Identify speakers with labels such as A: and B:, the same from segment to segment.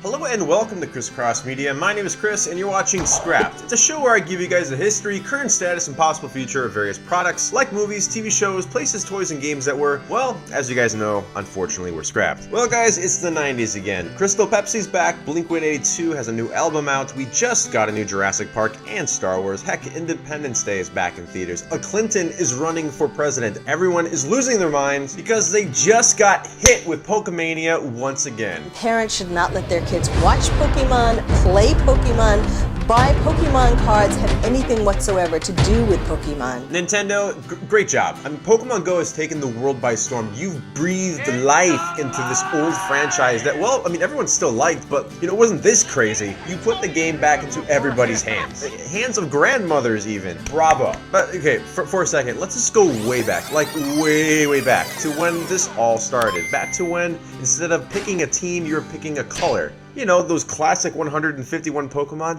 A: Hello and welcome to ChrisCrossMedia. My name is Chris and you're watching Scrapped. It's a show where I give you guys the history, current status, and possible future of various products like movies, TV shows, places, toys, and games that were, well, as you guys know, unfortunately were scrapped. Well guys, it's the 90s again. Crystal Pepsi's back, Blink-182 has a new album out, we just got a new Jurassic Park and Star Wars, heck, Independence Day is back in theaters, a Clinton is running for president, everyone is losing their minds because they just got hit with Pokemania once again.
B: Parents should not let their kids watch Pokemon, play Pokemon, buy Pokemon cards, have anything whatsoever to do with Pokemon.
A: Nintendo, great job. I mean, Pokemon Go has taken the world by storm. You've breathed life into this old franchise that, well, I mean, everyone still liked, but, you know, it wasn't this crazy. You put the game back into everybody's hands. Hands of grandmothers, even. Bravo. But, okay, for a second, let's just go way back. Like, way back to when this all started. Back to when, instead of picking a team, you're picking a color. You know, those classic 151 Pokemon?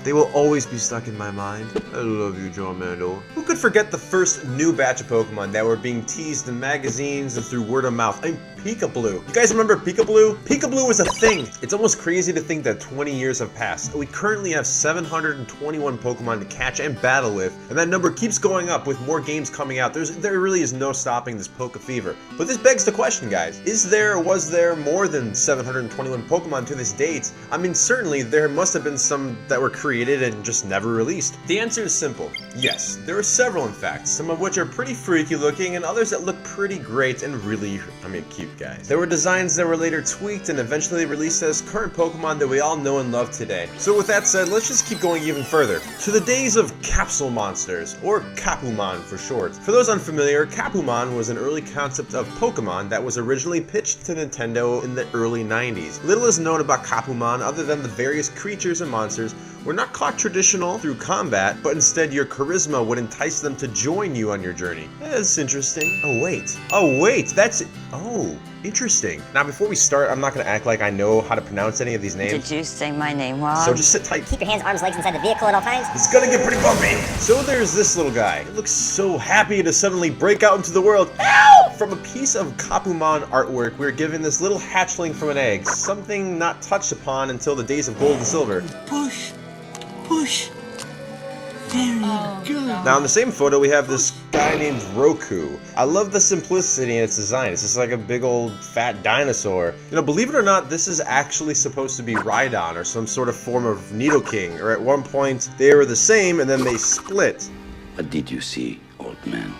A: They will always be stuck in my mind. I love you, Charmander. Who could forget the first new batch of Pokemon that were being teased in magazines and through word of mouth? I mean, Peekaboo. You guys remember Peekaboo? Peekaboo was a thing. It's almost crazy to think that 20 years have passed. We currently have 721 Pokemon to catch and battle with, and that number keeps going up with more games coming out. There really is no stopping this Poke fever. But this begs the question, guys. Is there or was there more than 721 Pokemon to this date? I mean, certainly there must have been some that were created and just never released. The answer is simple. Yes, there are several in fact, some of which are pretty freaky looking and others that look pretty great and really, I mean, cute guys. There were designs that were later tweaked and eventually released as current Pokemon that we all know and love today. So with that said, let's just keep going even further. To the days of capsule monsters, or Capumon for short. For those unfamiliar, Capumon was an early concept of Pokemon that was originally pitched to Nintendo in the early 90s. Little is known about Capumon other than the various creatures and monsters were not caught traditional through combat, but instead your charisma would entice them to join you on your journey. That's interesting. Oh wait, that's it. Oh, interesting. Now before we start, I'm not gonna act like I know how to pronounce any of these names.
C: Did you say my name wrong?
A: So just sit tight.
D: Keep your hands, arms, legs inside the vehicle at all times.
A: It's gonna get pretty bumpy. So there's this little guy. He looks so happy to suddenly break out into the world. Ow! From a piece of Capumon artwork, we're given this little hatchling from an egg, something not touched upon until the days of gold and silver.
E: Push. Very good.
A: Now in the same photo we have this guy named Roku. I love the simplicity in its design. It's just like a big old fat dinosaur. You know, believe it or not, this is actually supposed to be Rhydon or some sort of form of Nidoking, or at one point they were the same and then they split.
F: What did you see, old man?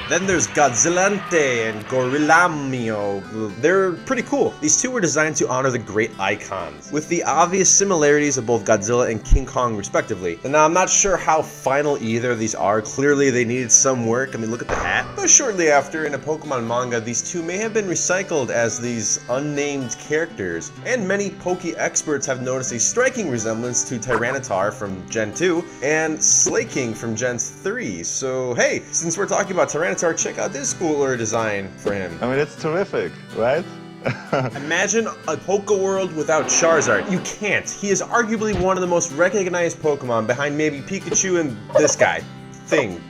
A: Then there's Godzillante and Gorillamio. They're pretty cool. These two were designed to honor the great icons, with the obvious similarities of both Godzilla and King Kong respectively. And now I'm not sure how final either of these are. Clearly they needed some work. I mean, look at the hat. But shortly after, in a Pokemon manga, these two may have been recycled as these unnamed characters. And many Poke experts have noticed a striking resemblance to Tyranitar from Gen 2 and Slaking from Gen 3. So hey, since we're talking about Tyranitar, check out this cooler design for him.
G: I mean, it's terrific, right?
A: Imagine a Poke world without Charizard. You can't. He is arguably one of the most recognized Pokemon behind maybe Pikachu and this guy. Thing.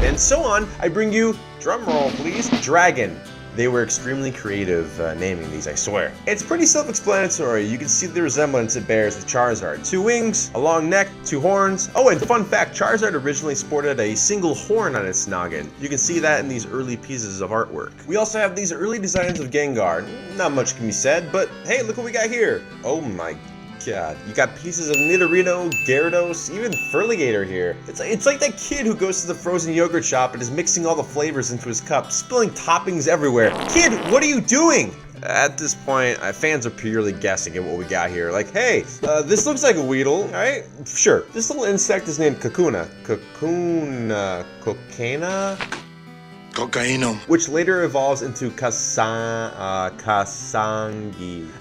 A: And so on, I bring you, drumroll please, Dragon. They were extremely creative naming these, I swear. It's pretty self-explanatory. You can see the resemblance it bears with Charizard. 2 wings, a long neck, 2 horns. Oh, and fun fact, Charizard originally sported a single horn on its noggin. You can see that in these early pieces of artwork. We also have these early designs of Gengar. Not much can be said, but hey, look what we got here. Oh my God, you got pieces of Nidorino, Gyarados, even Feraligatr here. It's like that kid who goes to the frozen yogurt shop and is mixing all the flavors into his cup, spilling toppings everywhere. Kid, what are you doing? At this point, fans are purely guessing at what we got here. Like, hey, this looks like a Weedle, alright? Sure. This little insect is named Kakuna. Kokena?
E: Cocainum.
A: Which later evolves into Kasangi.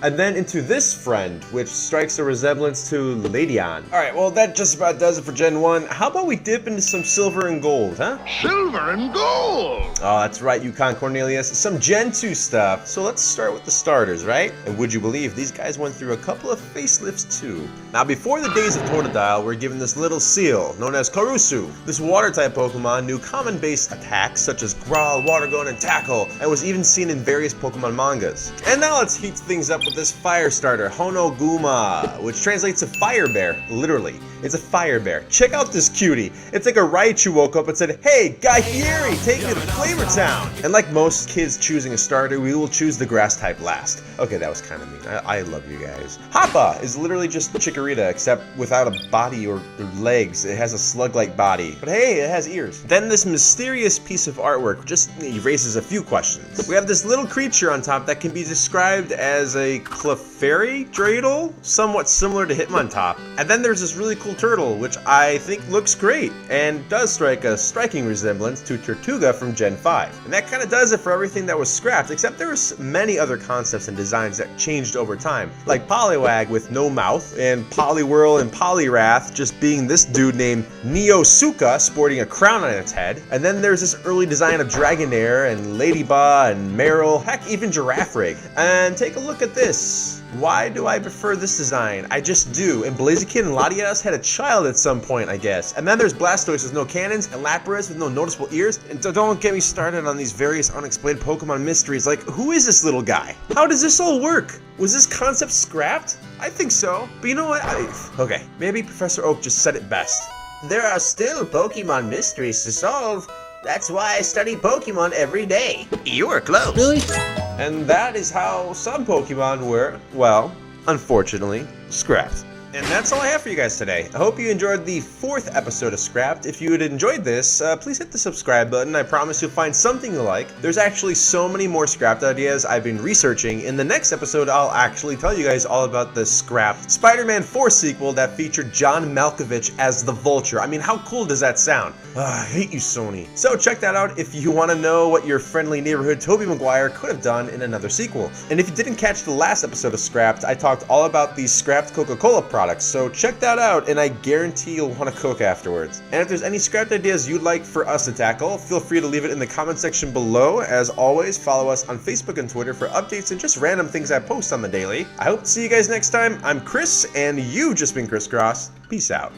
A: And then into this friend, which strikes a resemblance to Ladion. Alright, well that just about does it for Gen 1. How about we dip into some silver and gold, huh?
E: Silver and gold!
A: Oh, that's right, Yukon Cornelius. Some Gen 2 stuff. So let's start with the starters, right? And would you believe these guys went through a couple of facelifts too. Now, before the days of Totodile, we're given this little seal, known as Karusu. This water-type Pokemon knew common base attacks such as Growl, Water Gun, and Tackle, and was even seen in various Pokemon mangas. And now let's heat things up with this fire starter, Honoguma, which translates to fire bear, literally. It's a fire bear. Check out this cutie. It's like a Raichu woke up and said, "Hey, Guy Fieri, take me to Flavor Town." And like most kids choosing a starter, we will choose the grass type last. Okay, that was kind of mean. I love you guys. Hoppa is literally just Chikorita, except without a body or legs. It has a slug-like body. But hey, it has ears. Then this mysterious piece of artwork just erases a few questions. We have this little creature on top that can be described as a Clefairy Dreidel, somewhat similar to Hitmontop. And then there's this really cool turtle, which I think looks great, and does strike a striking resemblance to Tortuga from Gen 5. And that kind of does it for everything that was scrapped, except there was many other concepts and designs that changed over time, like Poliwag with no mouth, and Poliwhirl and Poliwrath just being this dude named Neosuka sporting a crown on its head. And then there's this early design of Dragonair and Ladybug and Meryl, heck, even Girafarig. And take a look at this. Why do I prefer this design? I just do. And Blaziken and Latias had a child at some point, I guess. And then there's Blastoise with no cannons, and Lapras with no noticeable ears. And don't get me started on these various unexplained Pokemon mysteries, like who is this little guy? How does this all work? Was this concept scrapped? I think so. But you know what? Okay, maybe Professor Oak just said it best.
C: There are still Pokemon mysteries to solve. That's why I study Pokemon every day. You were close.
G: Really?
A: And that is how some Pokemon were, well, unfortunately, scrapped. And that's all I have for you guys today. I hope you enjoyed the 4th episode of Scrapped. If you had enjoyed this, please hit the subscribe button. I promise you'll find something you like. There's actually so many more Scrapped ideas I've been researching. In the next episode, I'll actually tell you guys all about the Scrapped Spider-Man 4 sequel that featured John Malkovich as the Vulture. I mean, how cool does that sound? I hate you, Sony. So check that out if you want to know what your friendly neighborhood Tobey Maguire could have done in another sequel. And if you didn't catch the last episode of Scrapped, I talked all about these scrapped Coca-Cola products. So check that out, and I guarantee you'll want a Coke afterwards. And if there's any scrapped ideas you'd like for us to tackle, feel free to leave it in the comment section below. As always, follow us on Facebook and Twitter for updates and just random things I post on the daily. I hope to see you guys next time. I'm Chris, and you've just been Chris Cross. Peace out.